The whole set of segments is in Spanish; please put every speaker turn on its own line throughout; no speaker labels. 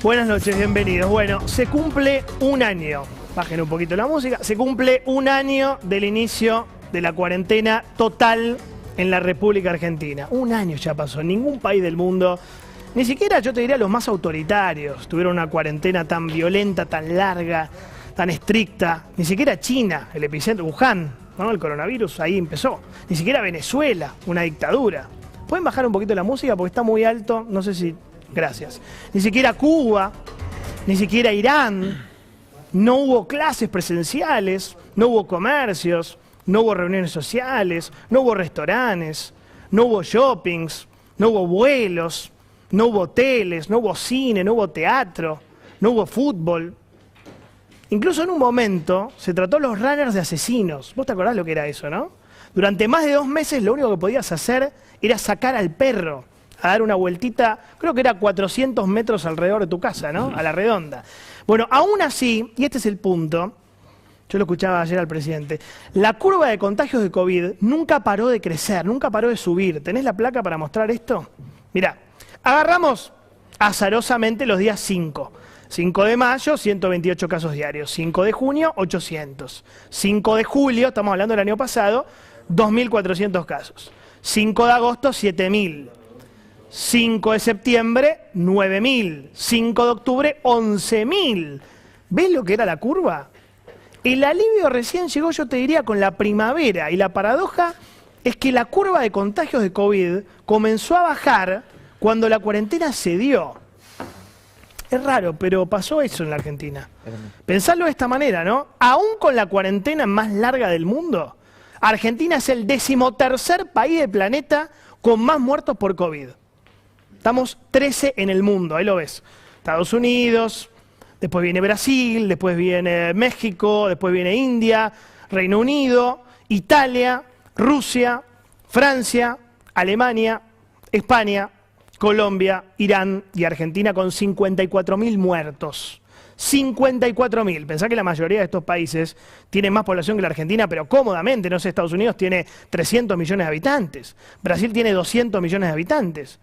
Buenas noches, bienvenidos. Bueno, se cumple un año, bajen un poquito la música, se cumple un año del inicio de la cuarentena total en la República Argentina. Un año ya pasó, ningún país del mundo, ni siquiera yo te diría los más autoritarios, tuvieron una cuarentena tan violenta, tan larga, tan estricta. Ni siquiera China, el epicentro, Wuhan, ¿no? El coronavirus ahí empezó. Ni siquiera Venezuela, una dictadura. ¿Pueden bajar un poquito la música? Porque está muy alto, no sé si... Gracias. Ni siquiera Cuba, ni siquiera Irán, no hubo clases presenciales, no hubo comercios, no hubo reuniones sociales, no hubo restaurantes, no hubo shoppings, no hubo vuelos, no hubo hoteles, no hubo cine, no hubo teatro, no hubo fútbol. Incluso en un momento se trató a los runners de asesinos. ¿Vos te acordás lo que era eso, no? Durante más de 2 meses lo único que podías hacer era sacar al perro a dar una vueltita, creo que era 400 metros alrededor de tu casa, ¿no? A la redonda. Bueno, aún así, y este es el punto, yo lo escuchaba ayer al presidente, la curva de contagios de COVID nunca paró de crecer, nunca paró de subir. ¿Tenés la placa para mostrar esto? Mirá, agarramos azarosamente los días 5. 5 de mayo, 128 casos diarios. 5 de junio, 800. 5 de julio, estamos hablando del año pasado, 2.400 casos. 5 de agosto, 7.000. 5 de septiembre, 9.000. 5 de octubre, 11.000. ¿Ves lo que era la curva? El alivio recién llegó, yo te diría, con la primavera. Y la paradoja es que la curva de contagios de COVID comenzó a bajar cuando la cuarentena se dio. Es raro, pero pasó eso en la Argentina. Pensarlo de esta manera, ¿no? Aún con la cuarentena más larga del mundo, Argentina es el 13º país del planeta con más muertos por COVID. Estamos 13 en el mundo, ahí lo ves. Estados Unidos, después viene Brasil, después viene México, después viene India, Reino Unido, Italia, Rusia, Francia, Alemania, España, Colombia, Irán y Argentina con 54.000 muertos. 54.000. Pensá que la mayoría de estos países tienen más población que la Argentina, pero cómodamente. No sé, Estados Unidos tiene 300 millones de habitantes. Brasil tiene 200 millones de habitantes.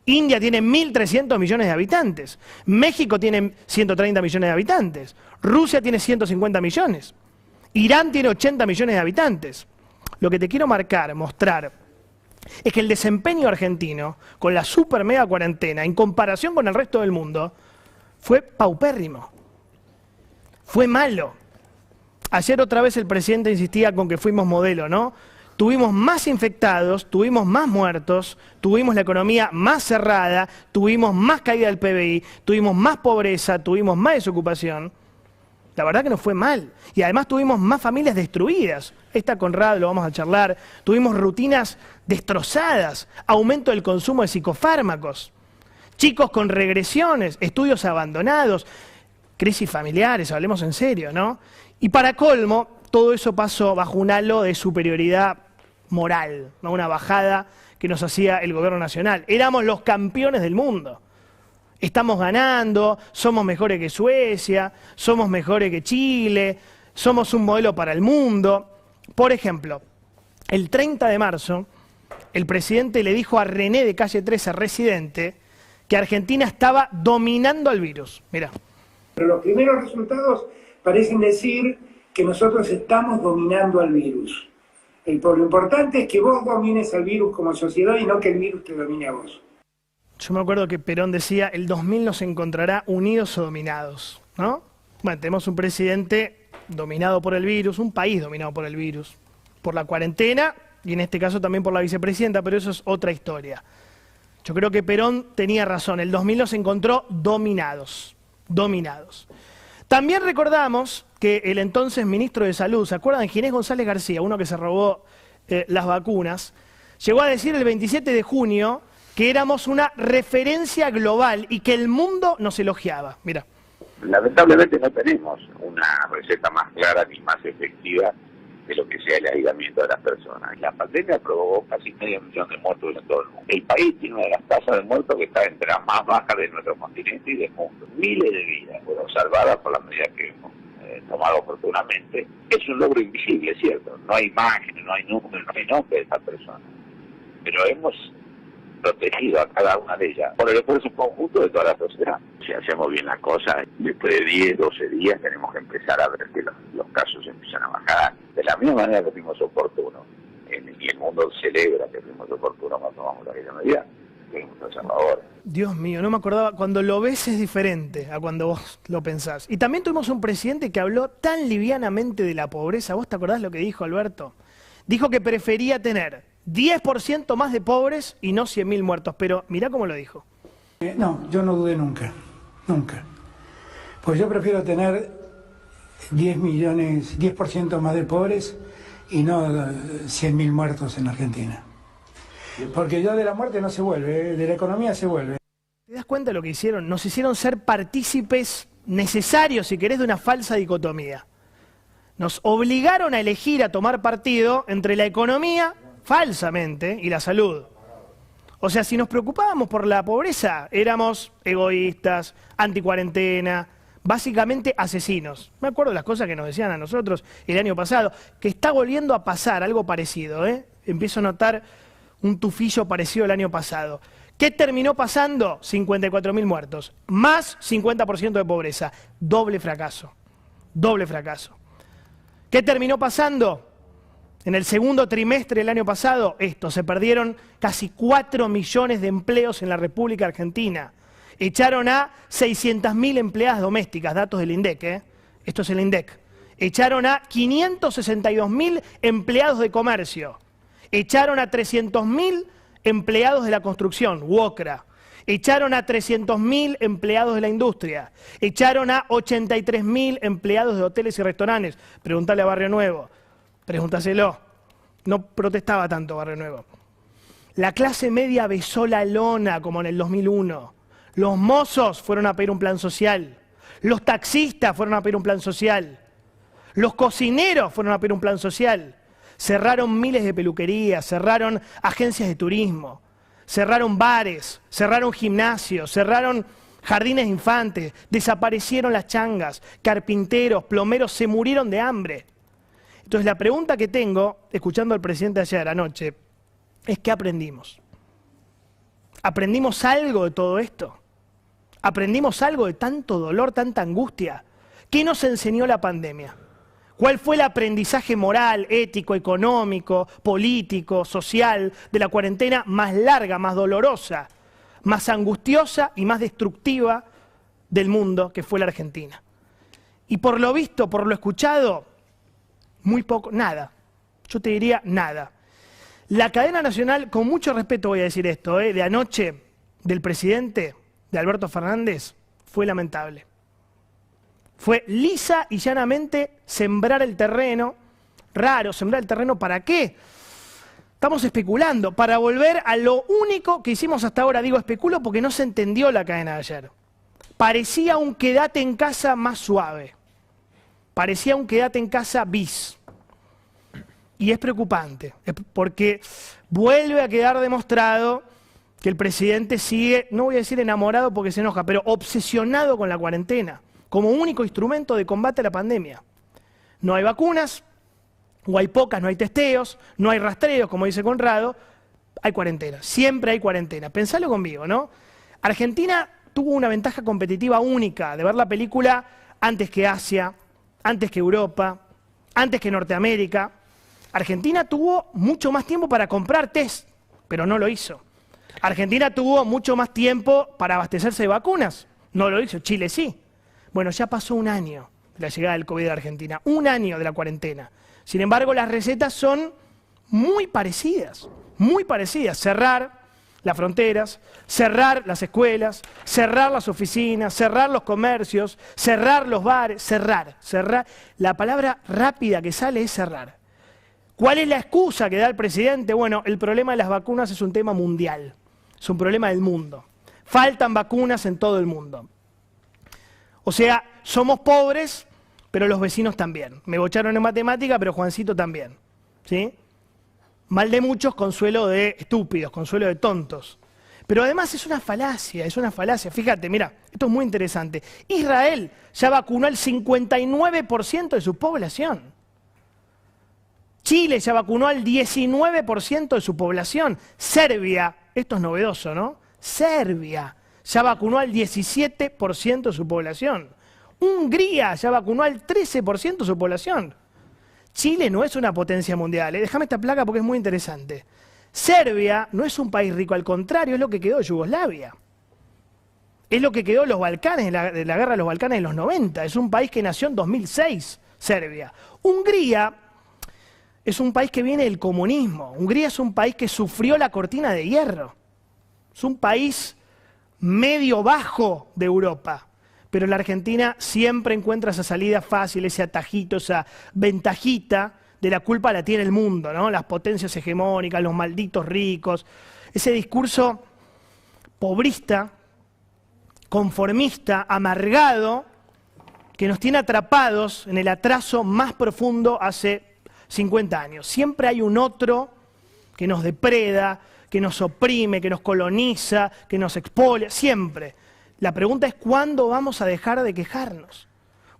India tiene 1.300 millones de habitantes. México tiene 130 millones de habitantes. Rusia tiene 150 millones. Irán tiene 80 millones de habitantes. Lo que te quiero marcar, mostrar, es que el desempeño argentino, con la super mega cuarentena, en comparación con el resto del mundo, fue paupérrimo. Fue malo. Ayer otra vez el presidente insistía con que fuimos modelo, ¿no? Tuvimos más infectados, tuvimos más muertos, tuvimos la economía más cerrada, tuvimos más caída del PBI, tuvimos más pobreza, tuvimos más desocupación. La verdad que nos fue mal. Y además tuvimos más familias destruidas. Esta Conrad, lo vamos a charlar. Tuvimos rutinas destrozadas, aumento del consumo de psicofármacos, chicos con regresiones, estudios abandonados, crisis familiares, hablemos en serio, ¿no? Y para colmo, todo eso pasó bajo un halo de superioridad moral, ¿no? Una bajada que nos hacía el gobierno nacional. Éramos los campeones del mundo. Estamos ganando, somos mejores que Suecia, somos mejores que Chile, somos un modelo para el mundo. Por ejemplo, el 30 de marzo, el presidente le dijo a René de Calle 13, residente, que Argentina estaba dominando al virus. Mirá.
Pero los primeros resultados parecen decir que nosotros estamos dominando al virus. Lo importante es que vos domines al virus como sociedad y no que el virus te domine a vos.
Yo me acuerdo que Perón decía, el 2000 nos encontrará unidos o dominados, ¿no? Bueno, tenemos un presidente dominado por el virus, un país dominado por el virus, por la cuarentena y en este caso también por la vicepresidenta, pero eso es otra historia. Yo creo que Perón tenía razón, el 2000 nos encontró dominados. También recordamos que el entonces ministro de Salud, ¿se acuerdan? Ginés González García, uno que se robó las vacunas, llegó a decir el 27 de junio que éramos una referencia global y que el mundo nos elogiaba. Mira.
Lamentablemente no tenemos una receta más clara ni más efectiva de lo que sea el aislamiento de las personas. La pandemia provocó casi 500.000 de muertos en todo el mundo. El país tiene una de las tasas de muertos que está entre las más bajas de nuestro continente y del mundo. Miles de vidas fueron salvadas por las medidas que hemos tomado oportunamente. Es un logro invisible, ¿cierto? No hay imágenes, no hay números, no hay nombre de estas personas. Pero hemos protegido a cada una de ellas por el esfuerzo conjunto de toda la sociedad. Si hacemos bien las cosas, después de 10, 12 días tenemos que empezar a ver que los casos empiezan a bajar. De la misma manera que fuimos oportunos, y el mundo celebra que fuimos oportunos cuando tomamos aquella medida, tenemos que hacerlo ahora.
Dios mío, no me acordaba, cuando lo ves es diferente a cuando vos lo pensás. Y también tuvimos un presidente que habló tan livianamente de la pobreza. ¿Vos te acordás lo que dijo, Alberto? Dijo que prefería tener 10% más de pobres y no 100.000 muertos, pero mirá cómo lo dijo.
No, yo no dudé nunca, nunca. Pues yo prefiero tener 10% más de pobres y no 100.000 muertos en Argentina. Porque ya de la muerte no se vuelve, de la economía se vuelve.
¿Te das cuenta de lo que hicieron? Nos hicieron ser partícipes necesarios, si querés, de una falsa dicotomía. Nos obligaron a elegir, a tomar partido entre la economía, falsamente, y la salud. O sea, si nos preocupábamos por la pobreza, éramos egoístas, anticuarentena, básicamente asesinos. Me acuerdo de las cosas que nos decían a nosotros el año pasado, que está volviendo a pasar algo parecido, ¿eh? Empiezo a notar un tufillo parecido al año pasado. ¿Qué terminó pasando? 54.000 muertos, más 50% de pobreza. Doble fracaso, doble fracaso. ¿Qué terminó pasando? En el segundo trimestre del año pasado, se perdieron casi 4 millones de empleos en la República Argentina. Echaron a 600.000 empleadas domésticas, datos del INDEC, ¿eh? Esto es el INDEC. Echaron a 562.000 empleados de comercio. Echaron a 300.000 empleados de la construcción, UOCRA. Echaron a 300.000 empleados de la industria. Echaron a 83.000 empleados de hoteles y restaurantes. Preguntale a Barrio Nuevo. Pregúntaselo. No protestaba tanto Barrio Nuevo. La clase media besó la lona como en el 2001. Los mozos fueron a pedir un plan social. Los taxistas fueron a pedir un plan social. Los cocineros fueron a pedir un plan social. Cerraron miles de peluquerías, cerraron agencias de turismo, cerraron bares, cerraron gimnasios, cerraron jardines de infantes, desaparecieron las changas, carpinteros, plomeros se murieron de hambre. Entonces la pregunta que tengo, escuchando al presidente ayer anoche, es ¿qué aprendimos? ¿Aprendimos algo de todo esto? ¿Aprendimos algo de tanto dolor, tanta angustia? ¿Qué nos enseñó la pandemia? ¿Cuál fue el aprendizaje moral, ético, económico, político, social de la cuarentena más larga, más dolorosa, más angustiosa y más destructiva del mundo que fue la Argentina? Y por lo visto, por lo escuchado, muy poco, nada. Yo te diría nada. La cadena nacional, con mucho respeto voy a decir esto, de anoche del presidente, de Alberto Fernández, fue lamentable. Fue lisa y llanamente sembrar el terreno. Raro, sembrar el terreno ¿para qué? Estamos especulando, para volver a lo único que hicimos hasta ahora. Digo especulo porque no se entendió la cadena de ayer. Parecía un quédate en casa más suave. Parecía un quédate en casa bis. Y es preocupante, porque vuelve a quedar demostrado que el presidente sigue, no voy a decir enamorado porque se enoja, pero obsesionado con la cuarentena, como único instrumento de combate a la pandemia. No hay vacunas, o hay pocas, no hay testeos, no hay rastreos, como dice Conrado, hay cuarentena, siempre hay cuarentena. Pensalo conmigo, ¿no? Argentina tuvo una ventaja competitiva única de ver la película antes que Asia, antes que Europa, antes que Norteamérica. Argentina tuvo mucho más tiempo para comprar test, pero no lo hizo. Argentina tuvo mucho más tiempo para abastecerse de vacunas, no lo hizo. Chile sí. Bueno, ya pasó un año de la llegada del COVID a Argentina, un año de la cuarentena. Sin embargo, las recetas son muy parecidas, muy parecidas. Cerrar las fronteras, cerrar las escuelas, cerrar las oficinas, cerrar los comercios, cerrar los bares, cerrar. La palabra rápida que sale es cerrar. ¿Cuál es la excusa que da el presidente? Bueno, el problema de las vacunas es un tema mundial, es un problema del mundo. Faltan vacunas en todo el mundo. O sea, somos pobres, pero los vecinos también. Me bocharon en matemática, pero Juancito también. ¿Sí? Mal de muchos, consuelo de estúpidos, consuelo de tontos. Pero además es una falacia, es una falacia. Fíjate, mira, esto es muy interesante. Israel ya vacunó al 59% de su población. Chile ya vacunó al 19% de su población. Serbia, esto es novedoso, ¿no? Serbia ya vacunó al 17% de su población. Hungría ya vacunó al 13% de su población. Chile no es una potencia mundial, ¿eh? Déjame esta placa porque es muy interesante. Serbia no es un país rico, al contrario, es lo que quedó de Yugoslavia. Es lo que quedó de los Balcanes, de la guerra de los Balcanes en los 90. Es un país que nació en 2006, Serbia. Hungría es un país que viene del comunismo. Hungría es un país que sufrió la cortina de hierro. Es un país medio bajo de Europa. Pero la Argentina siempre encuentra esa salida fácil, ese atajito, esa ventajita de la culpa la tiene el mundo, ¿no? Las potencias hegemónicas, los malditos ricos. Ese discurso pobrista, conformista, amargado, que nos tiene atrapados en el atraso más profundo hace 50 años. Siempre hay un otro que nos depreda, que nos oprime, que nos coloniza, que nos expolia, siempre. La pregunta es, ¿cuándo vamos a dejar de quejarnos?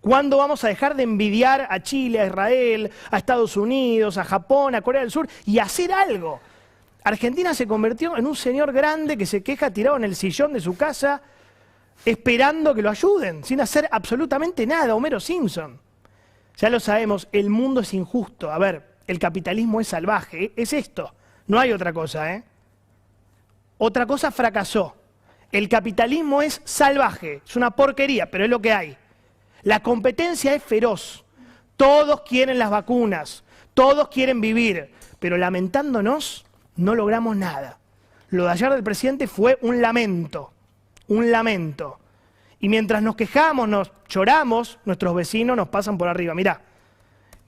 ¿Cuándo vamos a dejar de envidiar a Chile, a Israel, a Estados Unidos, a Japón, a Corea del Sur y hacer algo? Argentina se convirtió en un señor grande que se queja tirado en el sillón de su casa esperando que lo ayuden, sin hacer absolutamente nada, Homero Simpson. Ya lo sabemos, el mundo es injusto. A ver, el capitalismo es salvaje, es esto, no hay otra cosa, ¿eh? Otra cosa fracasó. El capitalismo es salvaje, es una porquería, pero es lo que hay. La competencia es feroz. Todos quieren las vacunas, todos quieren vivir, pero lamentándonos no logramos nada. Lo de ayer del presidente fue un lamento, un lamento. Y mientras nos quejamos, nos lloramos, nuestros vecinos nos pasan por arriba. Mirá,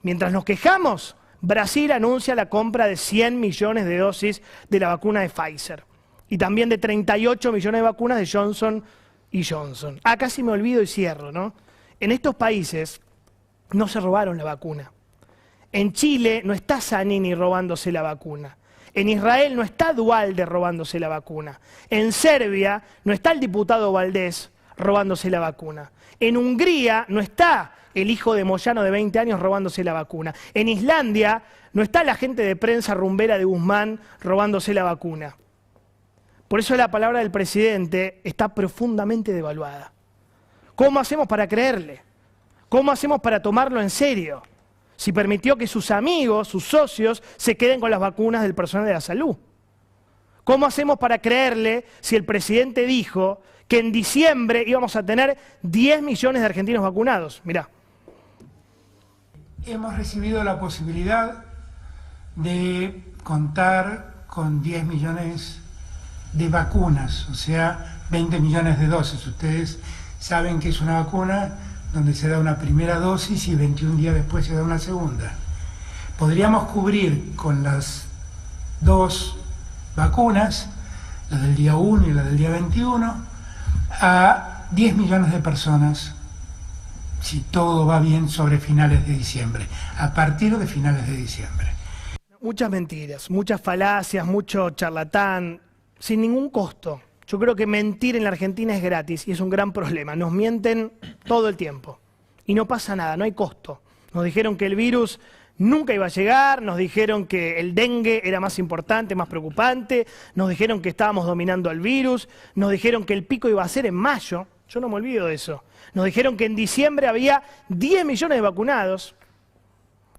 mientras nos quejamos, Brasil anuncia la compra de 100 millones de dosis de la vacuna de Pfizer. Y también de 38 millones de vacunas de Johnson & Johnson. Ah, casi me olvido y cierro, ¿no? En estos países no se robaron la vacuna. En Chile no está Zanini robándose la vacuna. En Israel no está Duhalde robándose la vacuna. En Serbia no está el diputado Valdés robándose la vacuna. En Hungría no está el hijo de Moyano de 20 años robándose la vacuna. En Islandia no está la agente de prensa rumbera de Guzmán robándose la vacuna. Por eso la palabra del presidente está profundamente devaluada. ¿Cómo hacemos para creerle? ¿Cómo hacemos para tomarlo en serio? Si permitió que sus amigos, sus socios, se queden con las vacunas del personal de la salud. ¿Cómo hacemos para creerle si el presidente dijo que en diciembre íbamos a tener 10 millones de argentinos vacunados? Mirá.
Hemos recibido la posibilidad de contar con 10 millones de vacunas, o sea, 20 millones de dosis. Ustedes saben que es una vacuna donde se da una primera dosis y 21 días después se da una segunda. Podríamos cubrir con las dos vacunas, la del día 1 y la del día 21, a 10 millones de personas, si todo va bien, sobre finales de diciembre, a partir de finales de diciembre.
Muchas mentiras, muchas falacias, mucho charlatán, sin ningún costo. Yo creo que mentir en la Argentina es gratis y es un gran problema. Nos mienten todo el tiempo y no pasa nada, no hay costo. Nos dijeron que el virus nunca iba a llegar, nos dijeron que el dengue era más importante, más preocupante, nos dijeron que estábamos dominando al virus, nos dijeron que el pico iba a ser en mayo, yo no me olvido de eso. Nos dijeron que en diciembre había 10 millones de vacunados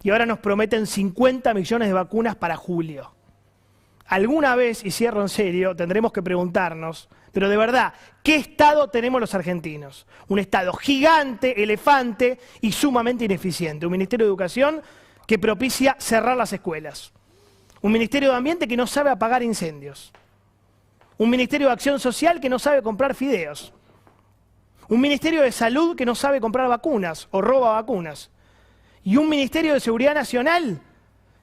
y ahora nos prometen 50 millones de vacunas para julio. Alguna vez, y cierro en serio, tendremos que preguntarnos, pero de verdad, ¿qué Estado tenemos los argentinos? Un Estado gigante, elefante y sumamente ineficiente. Un Ministerio de Educación que propicia cerrar las escuelas. Un Ministerio de Ambiente que no sabe apagar incendios. Un Ministerio de Acción Social que no sabe comprar fideos. Un Ministerio de Salud que no sabe comprar vacunas o roba vacunas. Y un Ministerio de Seguridad Nacional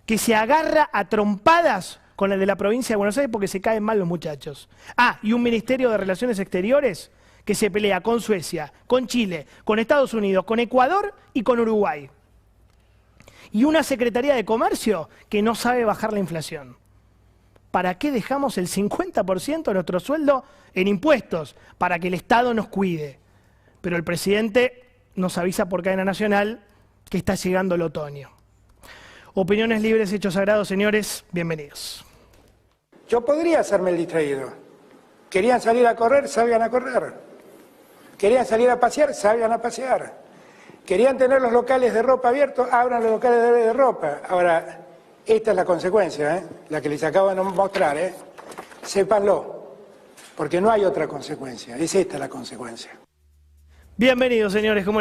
que se agarra a trompadas con el de la provincia de Buenos Aires porque se caen mal los muchachos. Ah, y un Ministerio de Relaciones Exteriores que se pelea con Suecia, con Chile, con Estados Unidos, con Ecuador y con Uruguay. Y una Secretaría de Comercio que no sabe bajar la inflación. ¿Para qué dejamos el 50% de nuestro sueldo en impuestos? Para que el Estado nos cuide. Pero el presidente nos avisa por cadena nacional que está llegando el otoño. Opiniones libres, hechos sagrados, señores, bienvenidos.
Yo podría hacerme el distraído. Querían salir a correr, salgan a correr. Querían salir a pasear, salgan a pasear. Querían tener los locales de ropa abiertos, abran los locales de ropa. Ahora, esta es la consecuencia, la que les acabo de mostrar, sépanlo, porque no hay otra consecuencia, es esta la consecuencia.
Bienvenidos, señores, ¿cómo